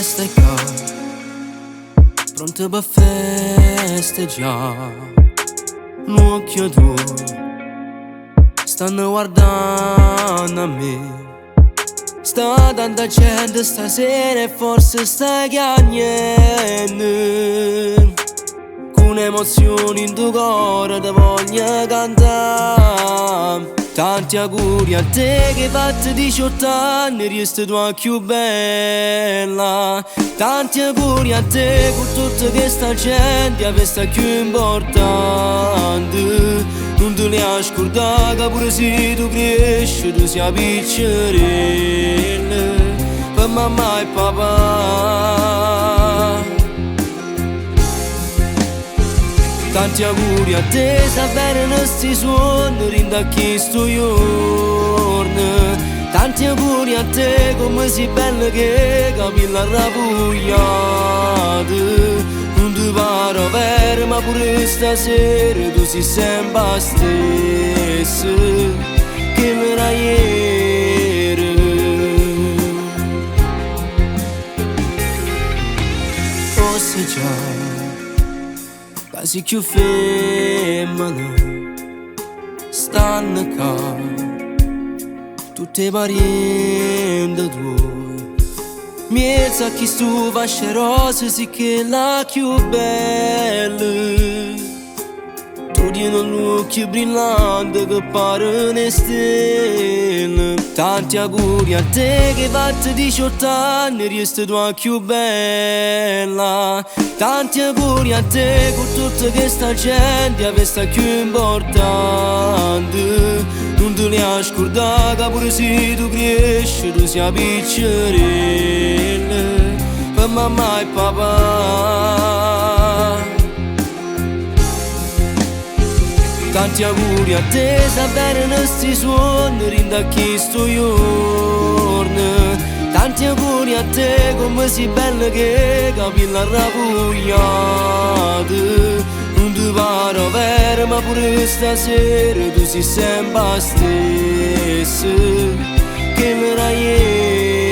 stai qua, pronto per festeggiare. L'occhio tuo stanno guardando a me. Sta tanta gente stasera e forse stai chiagnendo. Con emozioni in tuo cuore ti voglio cantare. Tanti auguri a te che fatti 18 anni, resti tua più bella. Tanti auguri a te con tutta questa gente, a questa più importante. Non te li ascoltare che pure se tu cresci tu sia piccerella per mamma e papà. Tanti auguri a te, sta bene nostri suoni, rinda chi sto giorno. Tanti auguri a te, come sei bella che capilla rapugliata. Non ti pare vero, ma pure stasera tu sei sempre la stessa che era ieri. Forse già quasi più femmina stanno qua, tutte parenti tuoi. Miezza chi stu fasce rose sì che la più bella. Tu tieni l'occhio brillante che pare una stella. Tanti auguri a te che fatti 18 anni, resti tua più bella. Tanti auguri a te con tutta questa gente, a questa più importante. Non te li ascoltare che pure se tu cresci tu sia piccerella per mamma e papà. Tanti auguri a te, sta bene nostri suoni, rinda chi sto giorno. Tanti auguri a te, come sei bella che capilla rapugliata. Non ti pare vero, ma pure stasera tu sei sempre la stessa che era ieri.